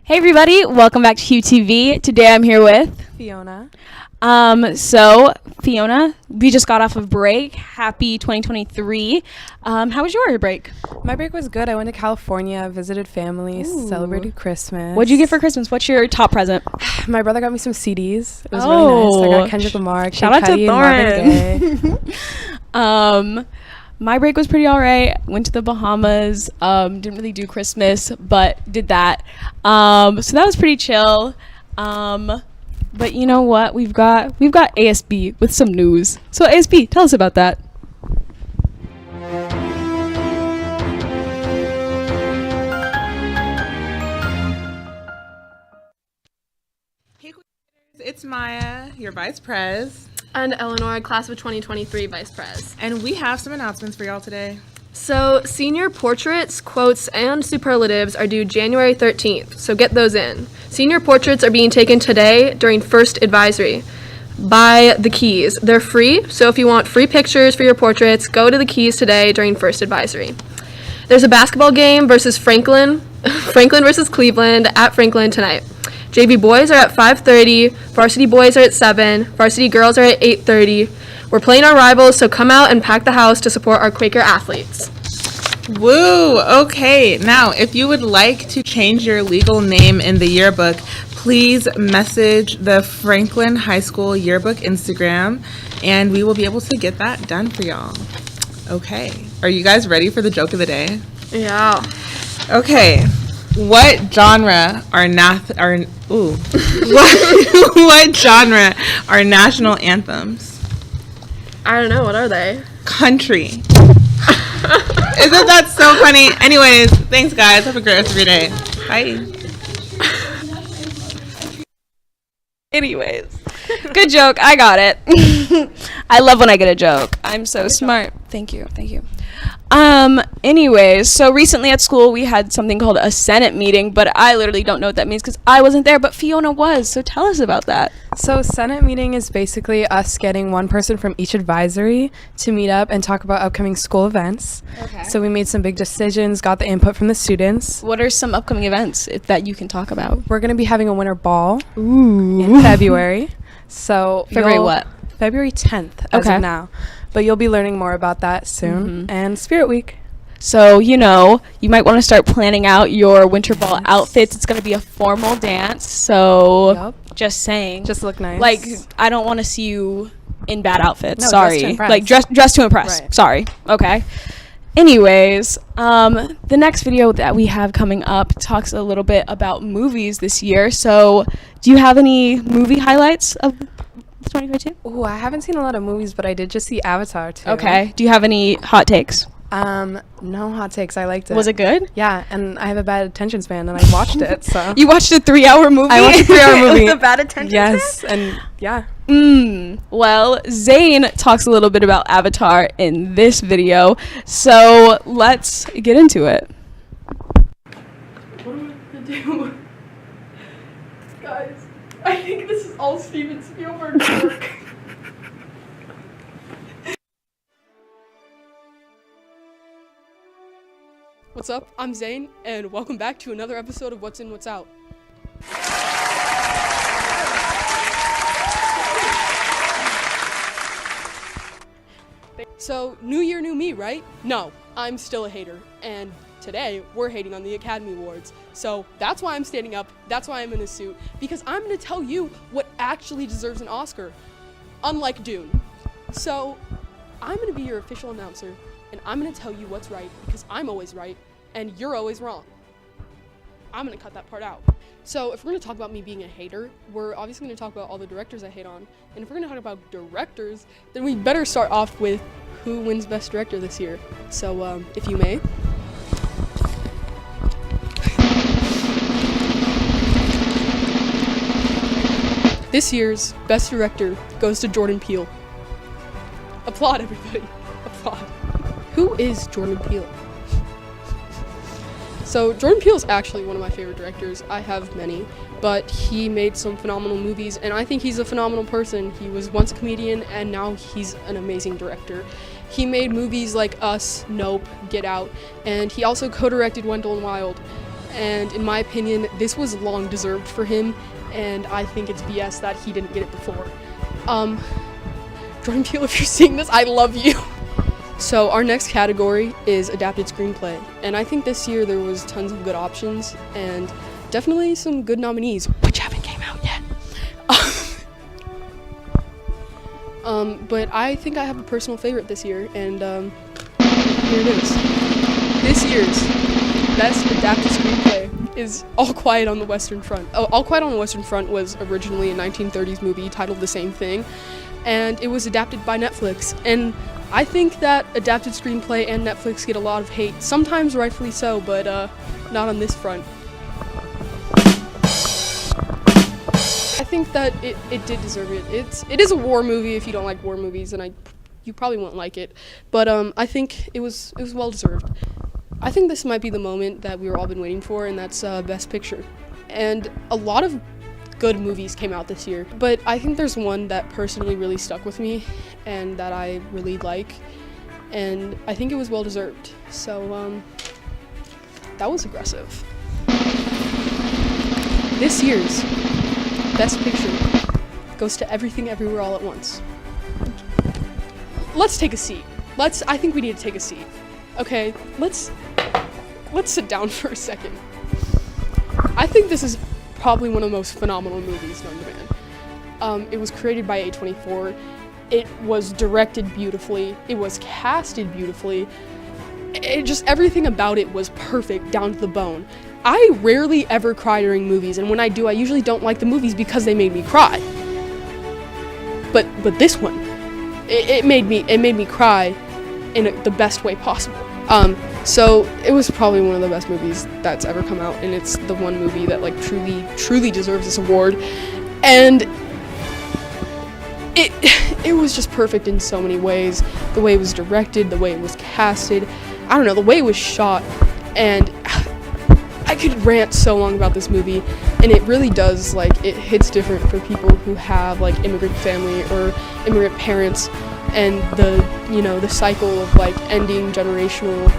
Hey everybody, welcome back to QTV. Today I'm here with Fiona. So Fiona, we just got off of break. Happy 2023. How was your break? My break was good. I went to California, visited family, celebrated Christmas. What'd you get for Christmas? What's your top present? My brother got me some CDs. It was really nice. I got Kendrick Lamar, Shout out to Thorne. My break was pretty alright. Went to the Bahamas. Didn't really do Christmas, but did that. So that was pretty chill. But you know what? We've got ASB with some news. So ASB, tell us about that. Hey, it's Maya, your vice pres. And Eleanor, class of 2023 vice pres. And we have some announcements for y'all today. So, senior portraits, quotes, and superlatives are due January 13th, so get those in. Senior portraits are being taken today during first advisory by the Keys. They're free, so if you want free pictures for your portraits, go to the Keys today during first advisory. There's a basketball game versus Franklin versus Cleveland at Franklin tonight. JV boys are at 5:30, varsity boys are at 7, varsity girls are at 8:30. We're playing our rivals, so come out and pack the house to support our Quaker athletes. Woo! Okay, now if you would like to change your legal name in the yearbook, please message the Franklin High School yearbook Instagram, and we will be able to get that done for y'all. Okay, are you guys ready for the joke of the day? Yeah. Okay. What genre are what genre are national anthems? I don't know, what are they? Country. Isn't that so funny? Anyways, thanks guys. Have a great rest of your day. Bye. Anyways, good joke. I got it. I love when I get a joke. I'm so smart. Thank you. Anyways, so recently at school we had something called a Senate meeting, but I literally don't know what that means because I wasn't there, but Fiona was. So tell us about that. So Senate meeting is basically us getting one person from each advisory to meet up and talk about upcoming school events. Okay. So we made some big decisions, got the input from the students. What are some upcoming events that you can talk about? We're going to be having a winter ball in February. So February what? February 10th as of now. But you'll be learning more about that soon. And Spirit Week. So, you might want to start planning out your winter ball outfits. It's going to be a formal dance. So, just saying. Just look nice. Like, I don't want to see you in bad outfits. No, Sorry. dress to impress. Like, dress to impress. Right. Sorry. Okay. Anyways, the next video that we have coming up talks a little bit about movies this year. So, do you have any movie highlights of 2022? Oh, I haven't seen a lot of movies, but I did just see Avatar too. Okay. Do you have any hot takes? No hot takes. I liked it. Was it good? Yeah, and I have a bad attention span, and I watched it. So You watched a 3-hour movie? I watched a 3-hour movie. With a bad attention yes, and yeah. Well, Zane talks a little bit about Avatar in this video, so let's get into it. What am I gonna do? Guys, I think this is all Steven Spielberg's work. What's up? I'm Zane, and welcome back to another episode of What's In, What's Out. So, new year, new me, right? No, I'm still a hater, and today we're hating on the Academy Awards. So that's why I'm standing up, that's why I'm in a suit, because I'm gonna tell you what actually deserves an Oscar, unlike Dune. So, I'm gonna be your official announcer, and I'm gonna tell you what's right, because I'm always right, and you're always wrong. I'm gonna cut that part out. So if we're gonna talk about me being a hater, we're obviously gonna talk about all the directors I hate on, and if we're gonna talk about directors, then we better start off with who wins Best Director this year. So, if you may. This year's Best Director goes to Jordan Peele. Applaud, everybody. Applaud. Who is Jordan Peele? So Jordan Peele is actually one of my favorite directors. I have many, but he made some phenomenal movies, and I think he's a phenomenal person. He was once a comedian, and now he's an amazing director. He made movies like Us, Nope, Get Out, and he also co-directed Wendell and Wild. and in my opinion, this was long deserved for him, and I think it's BS that he didn't get it before. Jordan Peele, if you're seeing this, I love you. So our next category is adapted screenplay, and I think this year there was tons of good options and definitely some good nominees, which haven't came out yet. But I think I have a personal favorite this year, and here it is. This year's best adapted screenplay is All Quiet on the Western Front. Oh, All Quiet on the Western Front was originally a 1930s movie titled the same thing, and it was adapted by Netflix. And I think that adapted screenplay and Netflix get a lot of hate, sometimes rightfully so, but not on this front. I think that it did deserve it. It is a war movie if you don't like war movies, and you probably won't like it, but I think it was well deserved. I think this might be the moment that we've all been waiting for, and that's Best Picture. And a lot of good movies came out this year, but I think there's one that personally really stuck with me and that I really like, and I think it was well deserved. So that was aggressive. This year's Best Picture goes to Everything Everywhere All at Once. Let's take a seat. I think we need to take a seat. Okay, let's sit down for a second. I think this is probably one of the most phenomenal movies known to man. It was created by A24. It was directed beautifully. It was casted beautifully. Everything about it was perfect down to the bone. I rarely ever cry during movies, and when I do, I usually don't like the movies because they made me cry. But this one, it made me cry in the best way possible. So it was probably one of the best movies that's ever come out, and it's the one movie that like truly deserves this award. And it was just perfect in so many ways. The way it was directed, the way it was casted, I don't know, the way it was shot, and I could rant so long about this movie, and it really does, like, it hits different for people who have like immigrant family or immigrant parents, and the cycle of like ending generational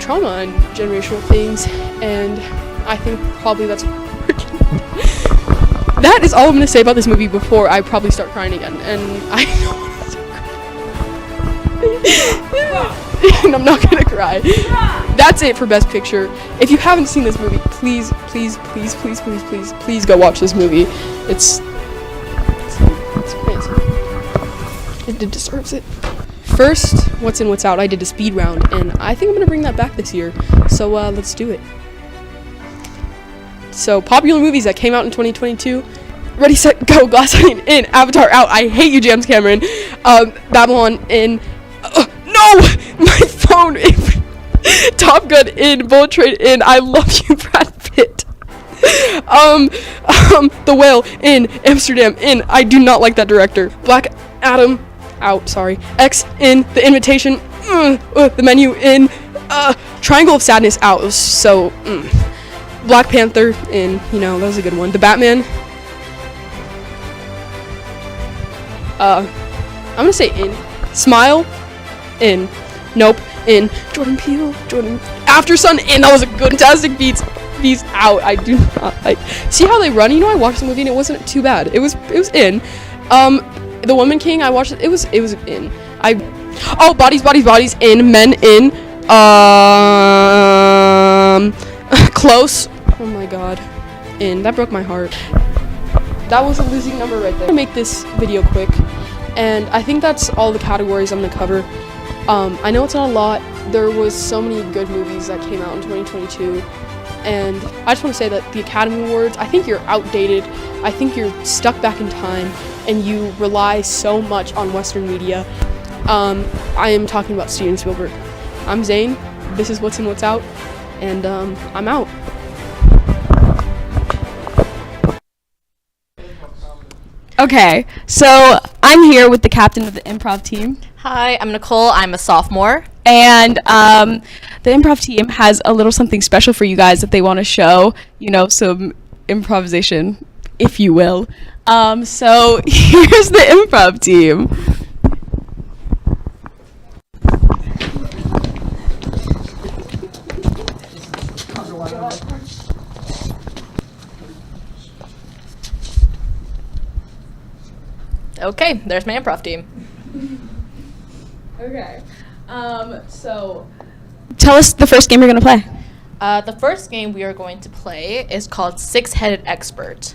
trauma and generational things. And I think probably that's that is all I'm gonna say about this movie before I probably start crying again, and I don't want to start crying. And I'm not gonna cry. That's it for Best Picture. If you haven't seen this movie, please go watch this movie. It's amazing. It deserves it. First, what's in, what's out, I did a speed round, and I think I'm gonna bring that back this year. So let's do it. So popular movies that came out in 2022. Ready, Set, Go. Glass Onion in. Avatar out. I hate you, James Cameron. Babylon in. No! My phone in. Top Gun in. Bullet Train in. I love you, Brad Pitt. The Whale in. Amsterdam in. I do not like that director. Black Adam out. Sorry. X in. The Invitation. The Menu in. Triangle of Sadness out. It was so. Black Panther in. That was a good one. The Batman. I'm gonna say in. Smile. In. Nope. In. Jordan Peele. After Sun in. That was a good, fantastic Beats out. I do not like. See how they run? I watched the movie and it wasn't too bad. It was in. The Woman King. I watched it. It was in. Bodies in. Men in. Close. Oh my god. In. That broke my heart. That was a losing number right there. I'm gonna make this video quick, and I think that's all the categories I'm gonna cover. I know it's not a lot. There was so many good movies that came out in 2022, and I just want to say that the Academy Awards, I think you're outdated. I think you're stuck back in time, and you rely so much on Western media. I am talking about Steven Spielberg. I'm Zane. This is What's In, What's Out, and I'm out. Okay, so I'm here with the captain of the improv team. Hi, I'm Nicole. I'm a sophomore. And the improv team has a little something special for you guys that they want to show, some improvisation, if you will. So here's the improv team. Okay, there's my improv team. Okay. So tell us the first game you're gonna play. The first game we are going to play is called Six-Headed Expert.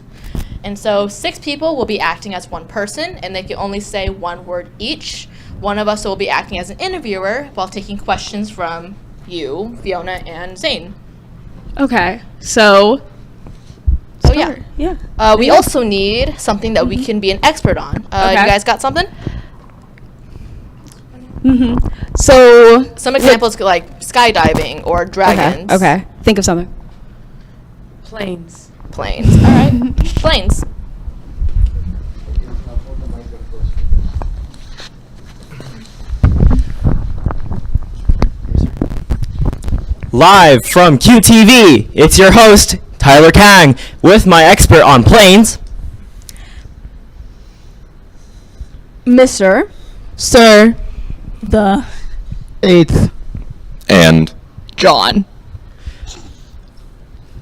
And so 6 people will be acting as one person, and they can only say one word each. One of us will be acting as an interviewer while taking questions from you, Fiona, and Zane. Okay. So. So yeah. Yeah. We also need something that we can be an expert on. Okay. You guys got something? So. Some examples like skydiving or dragons. Okay. Think of something. Planes. Planes. All right. Planes. Live from QTV, it's your host, Tyler Kang, with my expert on planes, Mr. Sir. The. 8th. And John.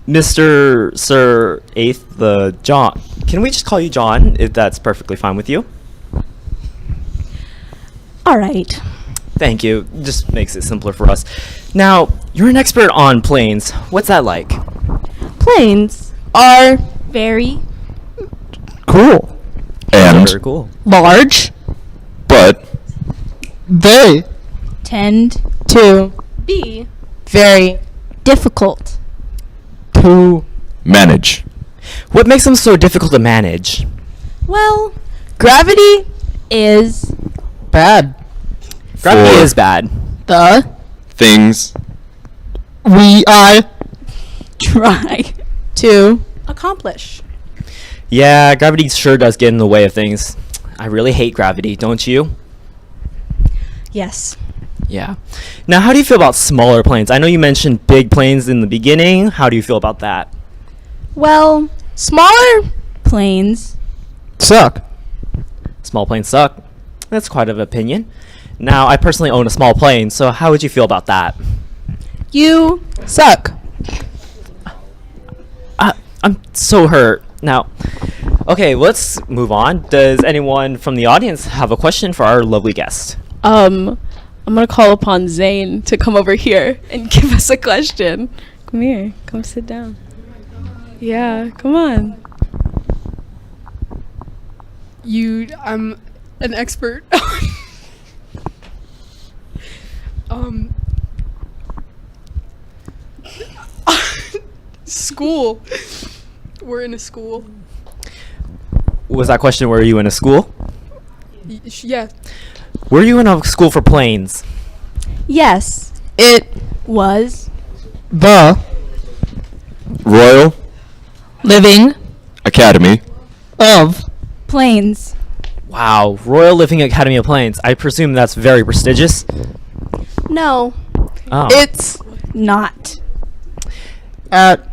Mr. Sir 8th, the John. Can we just call you John, if that's perfectly fine with you? All right. Thank you. Just makes it simpler for us. Now, you're an expert on planes. What's that like? Planes are very Cool. and Very cool. large. but They Tend to be very difficult. to manage. What makes them so difficult to manage? Well, gravity is bad. Gravity For is bad. the things I try to accomplish. Yeah, gravity sure does get in the way of things. I really hate gravity, don't you? Yes. Yeah. Now, how do you feel about smaller planes? I know you mentioned big planes in the beginning. How do you feel about that? Well, smaller planes. suck. Small planes suck. That's quite an opinion. Now, I personally own a small plane, so how would you feel about that? You suck. I'm so hurt. Now, okay, let's move on. Does anyone from the audience have a question for our lovely guest? I'm gonna call upon Zane to come over here and give us a question. Come here. Come sit down. Yeah, come on. I'm an expert. School. We're in a school. Was that question, were you in a school? Yeah. Were you in a school for planes? Yes, it was The Royal living Academy of planes. Wow, Royal Living Academy of Planes. I presume that's very prestigious. No, Oh. it's not. at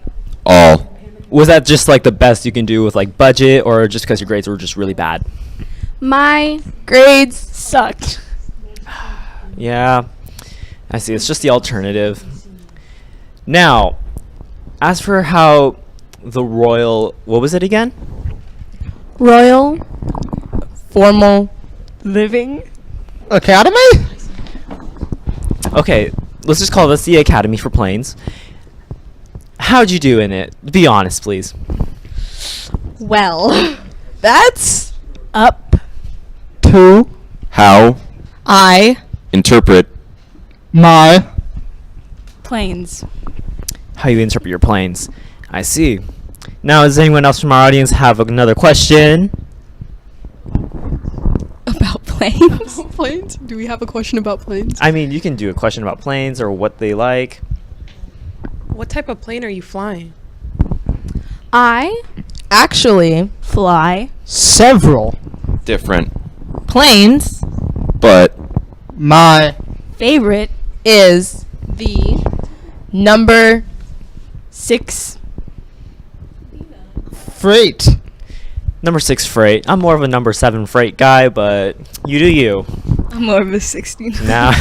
all Was that just like the best you can do with like budget, or just because your grades were just really bad? My grades sucked. Yeah, I see. It's just the alternative. Now, as for how the Royal, what was it again? Royal Formal Living. Academy? Okay, let's just call this the Academy for Planes. How'd you do in it? Be honest, please. Well, that's up. To how I interpret my planes. How you interpret your planes. I see. Now, does anyone else from our audience have another question? About planes. Planes? Do we have a question about planes? I mean, you can do a question about planes or what they like. What type of plane are you flying? I actually fly several different planes. but my Favorite is the number 6 freight. Number 6 freight. I'm more of a number 7 freight guy, but you do you. I'm more of a 16. Now,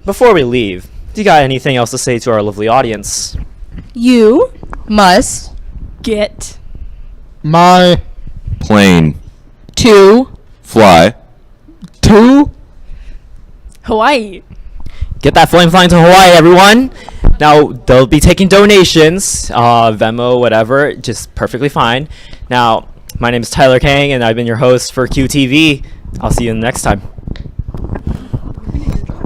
before we leave, do you got anything else to say to our lovely audience? You must get My Plane. 2. Fly. 2. Hawaii. Get that flame flying to Hawaii, everyone. Now, they'll be taking donations, Venmo, whatever, just perfectly fine. Now, my name is Tyler Kang, and I've been your host for QTV. I'll see you next time.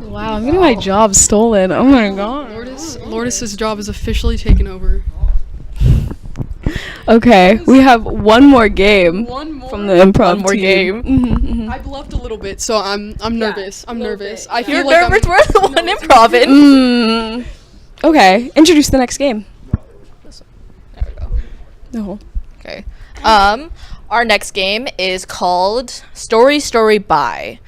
Wow, I'm getting my job stolen. Oh my god. Lourdes's job is officially taken over. Okay, we have one more game One more. from the improv One more team. game. I've left a little bit, so I'm nervous. I'm nervous. I You're feel like nervous. I'm, We're the one improving. Okay, introduce the next game. No. Okay. Our next game is called Story Story Bye.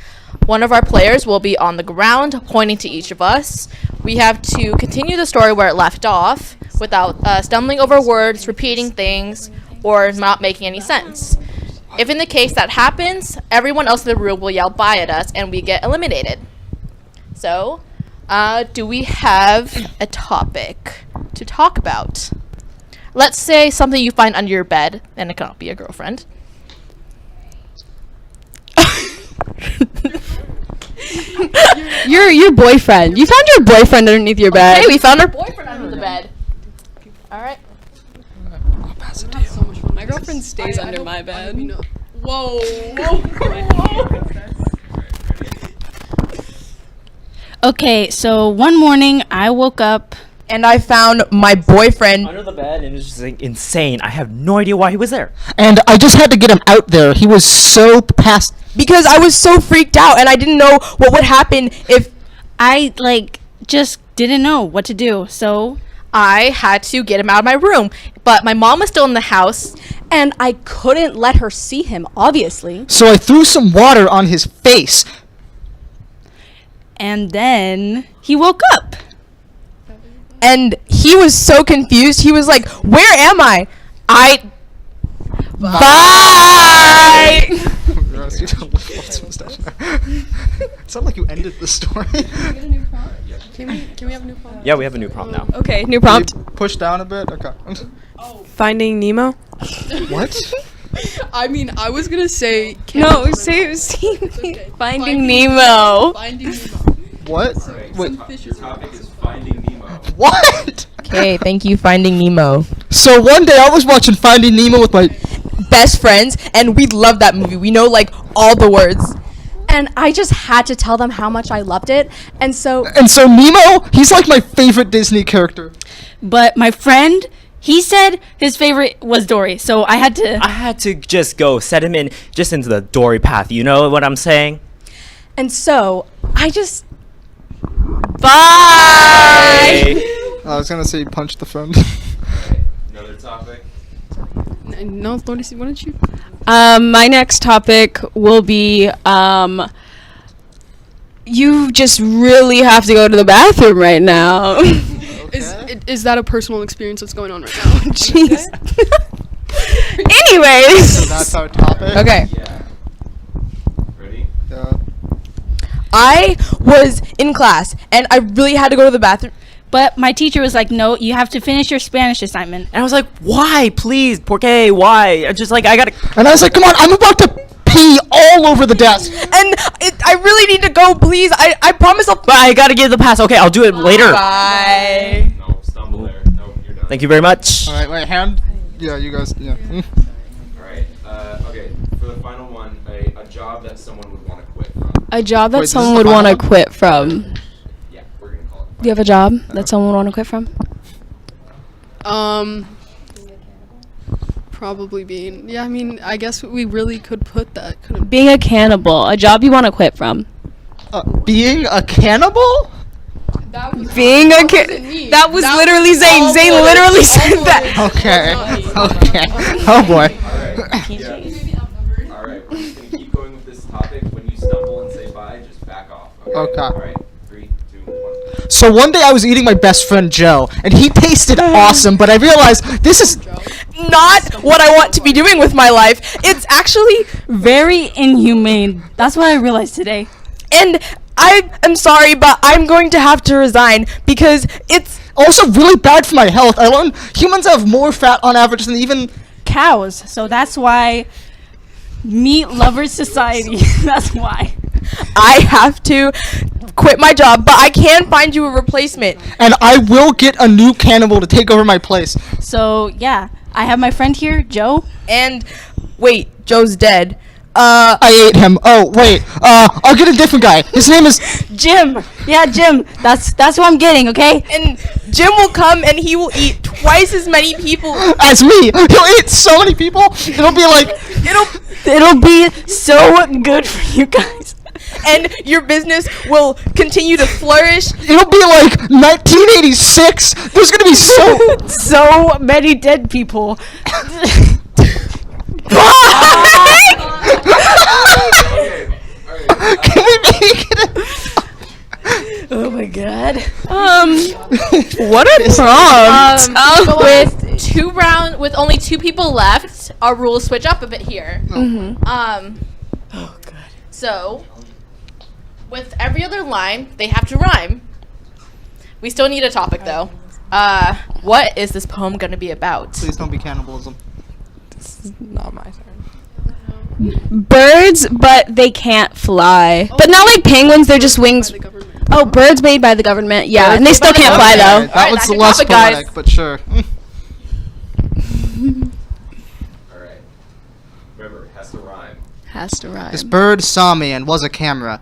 One of our players will be on the ground pointing to each of us. We have to continue the story where it left off without stumbling over words, repeating things, or not making any sense. If in the case that happens, everyone else in the room will yell bye at us and we get eliminated. So, do we have a topic to talk about? Let's say something you find under your bed, and it cannot be a girlfriend. Your boyfriend. You found your boyfriend underneath your bed. Hey, we found our boyfriend under the bed. All right. My girlfriend stays under my bed. Whoa. Okay, so one morning I woke up and I found my boyfriend Under the bed, and it was just like, insane. I have no idea why he was there. And I just had to get him out there. He was so past. because I was so freaked out and I didn't know what would happen if I just didn't know what to do. So I had to get him out of my room, but my mom was still in the house. And I couldn't let her see him, obviously. So I threw some water on his face. and then he woke up. and he was so confused. He was like, "Where am I?" Bye. It sounded like you ended the story. Can we have a new prompt? Yeah, we have a new prompt now. Okay, new prompt. Push down a bit. Okay. Finding Nemo. What? I mean, I was gonna say. No, say Finding Nemo. Finding Nemo. What? Wait. Your topic is Finding Nemo. What? Okay, thank you, Finding Nemo. So one day I was watching Finding Nemo with my Best friends, and we love that movie. We know like all the words. And I just had to tell them how much I loved it. And so Nemo, he's like my favorite Disney character. But my friend, he said his favorite was Dory, so I had to just go set him in just into the Dory path. You know what I'm saying? And so I just Bye. I was gonna say punch the friend. Another topic. No, Lourdes, why don't you? My next topic will be you just really have to go to the bathroom right now. Is that a personal experience that's going on right now? Jeez. Anyways. So that's our topic. Okay. Yeah. Ready? Yeah. I was in class, and I really had to go to the bathroom. But my teacher was like, "No, you have to finish your Spanish assignment." And I was like, why? Please, por qué? Why? I'm just like, I gotta. And I was like, come on, I'm about to pee all over the desk. And I really need to go, please. I promise I'll. But I gotta give the pass. Okay, I'll do it later. Bye. No, stumble there. No, you're done. Thank you very much. All right, wait, hand. Yeah, you guys. Yeah. All right. Okay. For the final one, a job that someone would want to quit from. A job that Wait, this is someone the would want to final quit from. Yeah, we're gonna call it. Do you have a job that someone would want to quit from? Probably being. Yeah, I mean, I guess we really could put that. Couldn't. Being a cannibal. A job you want to quit from. Being a cannibal? Being a that was literally Zane. Zane literally said that. Okay. Okay. Oh boy. All right. We're just gonna keep going with this topic. When you stumble and say bye, just back off. Okay. All right. 3, 2, 1. So one day I was eating my best friend Joe, and he tasted awesome, but I realized this is Not what I want to be doing with my life. It's actually Very inhumane. That's what I realized today. And I am sorry, but I'm going to have to resign because it's also really bad for my health. I learned humans have more fat on average than even Cows. So that's why Meat Lovers Society. That's why. I have to quit my job, but I can find you a replacement. And I will get a new cannibal to take over my place. So yeah, I have my friend here, Joe. And wait, Joe's dead. I ate him. Oh, wait. I'll get a different guy. His name is Jim. Yeah, Jim. That's what I'm getting, okay? And Jim will come and he will eat twice as many people as me. He'll eat so many people. It'll be like it'll be so good for you guys. And your business will continue to flourish. It'll be like 1986. There's gonna be so many dead people. Can we make it? Oh my god. What a prompt. With only 2 people left, our rules switch up a bit here. Mm-hmm. Oh god. So, with every other line, they have to rhyme. We still need a topic though. What is this poem gonna be about? Please don't be cannibalism. This is not my turn. Birds, but they can't fly. But not like penguins, they're just wings. Oh, birds made by the government. Yeah, and they still can't fly though. That was less poetic, but sure. Alright. Remember, it has to rhyme. Has to rhyme. This bird saw me and was a camera.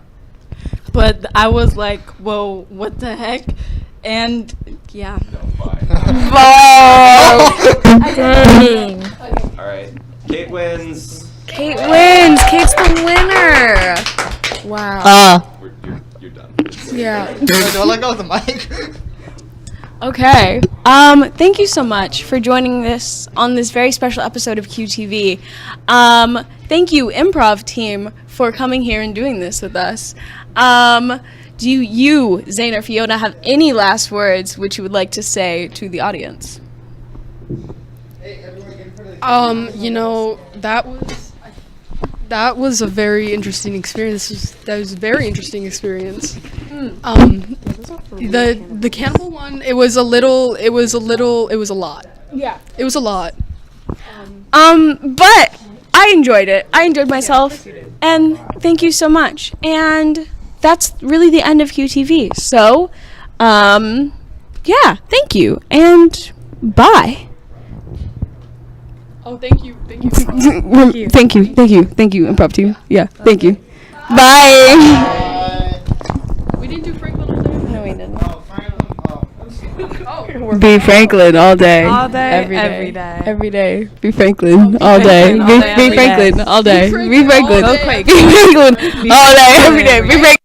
But I was like, whoa, what the heck? And yeah. No, bye. Alright. Kate wins. Kate wins. Kate's the winner. Wow. You're done. Yeah. Do I let go of the mic? Okay. Thank you so much for joining us on this very special episode of QTV. Thank you, improv team, for coming here and doing this with us. Do you, Zane or Fiona, have any last words which you would like to say to the audience? You know, that was a very interesting experience. That was a very interesting experience. The cannibal one, it was a lot. Yeah. It was a lot. But I enjoyed it. I enjoyed myself. And thank you so much. And that's really the end of QTV. So, yeah, thank you. And bye. Oh, thank you. Thank you. Thank you, improv team. Yeah, thank you. Bye. We didn't do Franklin all day. No, we didn't. Be Franklin all day. All day, Every every day. day. Every day. Be Franklin all day. Be Franklin all day. Be Franklin. Be Franklin all day. Every day. Be Franklin.